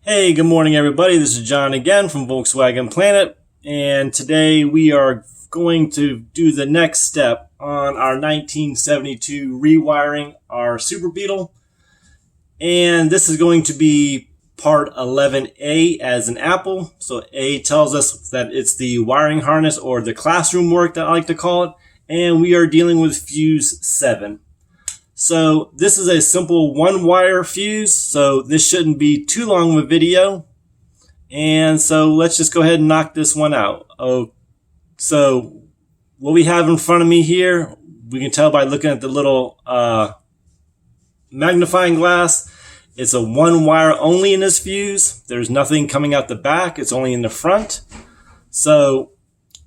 Hey, good morning everybody. This is John again from Volkswagen Planet, and today we are going to do the next step on our 1972 rewiring our Super Beetle. And this is going to be part 11A as in Apple. So A tells us that it's the wiring harness or the classroom work that I like to call it, and we are dealing with fuse 7. So this is a simple one wire fuse, so this shouldn't be too long of a video. And so let's just go ahead and knock this one out. So what we have in front of me here, we can tell by looking at the little magnifying glass. It's a one wire only in this fuse. There's nothing coming out the back, it's only in the front. So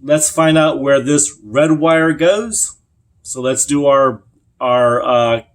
let's find out where this red wire goes. So let's do our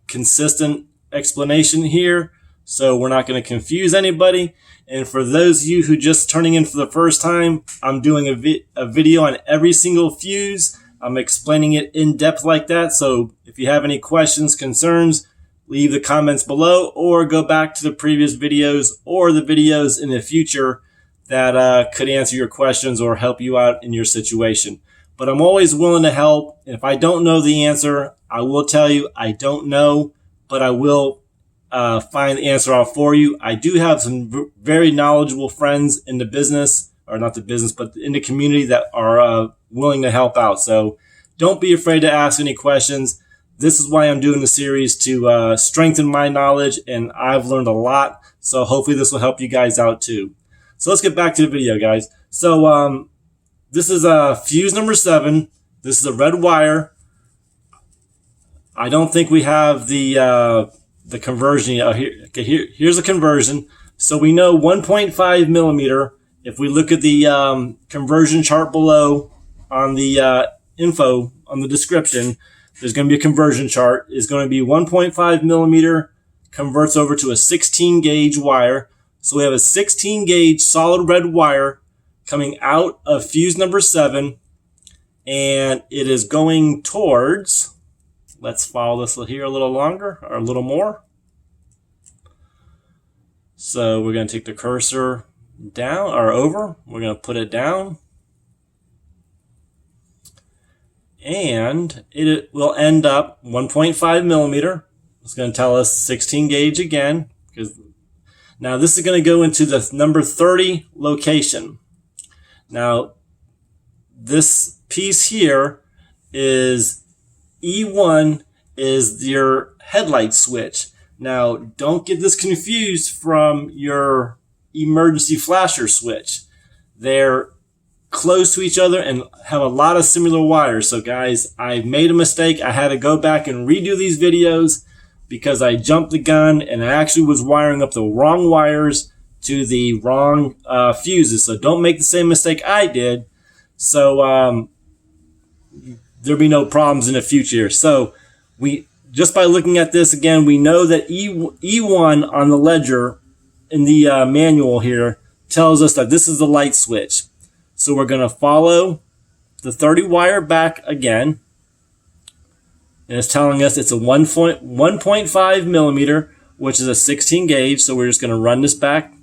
consistent explanation here, so we're not going to confuse anybody. And for those of you who just turning in for the first time, I'm doing a video on every single fuse. I'm explaining it in depth like that. So if you have any questions, concerns, leave the comments below, or go back to the previous videos or the videos in the future that could answer your questions or help you out in your situation. But I'm always willing to help. If I don't know the answer, I will tell you I don't know, but I will find the answer out for you. I do have some very knowledgeable friends in the business, or not the business, but in the community that are willing to help out. So don't be afraid to ask any questions. This is why I'm doing the series, to strengthen my knowledge, and I've learned a lot. So hopefully this will help you guys out too. So let's get back to the video, guys. So this is fuse number 7. This is a red wire. I don't think we have the conversion yet. Here's a conversion. So we know 1.5 millimeter. If we look at the conversion chart below on the info on the description, there's going to be a conversion chart. It's going to be 1.5 millimeter converts over to a 16 gauge wire. So we have a 16 gauge solid red wire coming out of fuse number 7, and it is going towards, let's follow this here a little longer, or a little more. So we're going to take the cursor down, or over, we're going to put it down, and it will end up 1.5 millimeter. It's going to tell us 16 gauge again, because now this is going to go into the number 30 location. Now, this piece here is E1 is your headlight switch. Now, don't get this confused from your emergency flasher switch. They're close to each other and have a lot of similar wires. So guys, I made a mistake. I had to go back and redo these videos because I jumped the gun and I actually was wiring up the wrong wires to the wrong fuses. So don't make the same mistake I did. So there'll be no problems in the future. So we, just by looking at this again, we know that E1 on the ledger in the manual here tells us that this is the light switch. So we're going to follow the 30 wire back again. And it's telling us it's a 1.5 millimeter, which is a 16 gauge. So we're just going to run this back.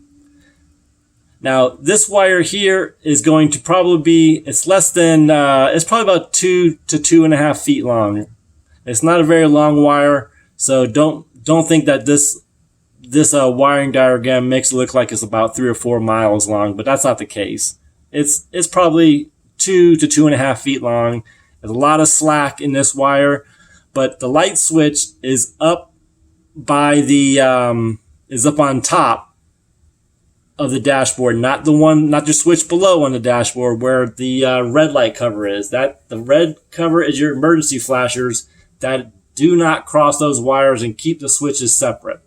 Now, this wire here is going to probably be, it's less than, it's probably about 2 to 2.5 feet long. It's not a very long wire, so don't think that this wiring diagram makes it look like it's about 3 or 4 miles long, but that's not the case. It's probably 2 to 2.5 feet long. There's a lot of slack in this wire, but the light switch is up by the is up on top of the dashboard, not the switch below on the dashboard where the red light cover is. That the red cover is your emergency flashers that do not cross those wires and keep the switches separate,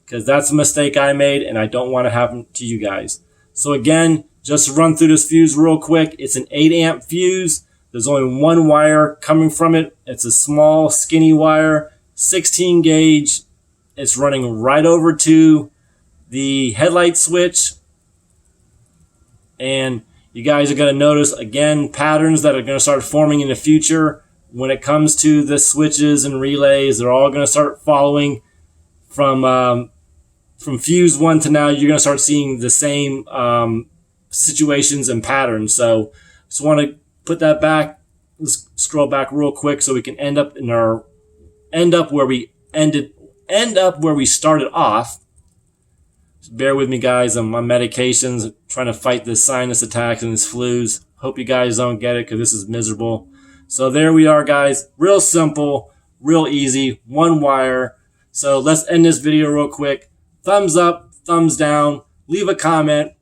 because that's a mistake I made and I don't want to happen to you guys. So again, just to run through this fuse real quick, it's an 8 amp fuse. There's only one wire coming from it. It's a small skinny wire, 16 gauge. It's running right over to the headlight switch, and you guys are going to notice again patterns that are going to start forming in the future when it comes to the switches and relays. They're all going to start following from from Fuse 1 to now, you're going to start seeing the same situations and patterns. So just want to put that back. Let's scroll back real quick so we can end up where we started off. Just bear with me, guys. I'm on medications, trying to fight this sinus attacks and this flus. Hope you guys don't get it because this is miserable. So there we are, guys. Real simple, real easy, one wire. So let's end this video real quick. Thumbs up, thumbs down, leave a comment,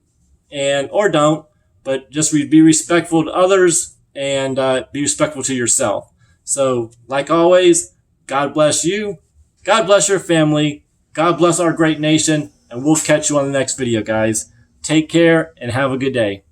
and or don't, but just be respectful to others and be respectful to yourself. So like always, God bless you, God bless your family, God bless our great nation, and we'll catch you on the next video, guys. Take care and have a good day.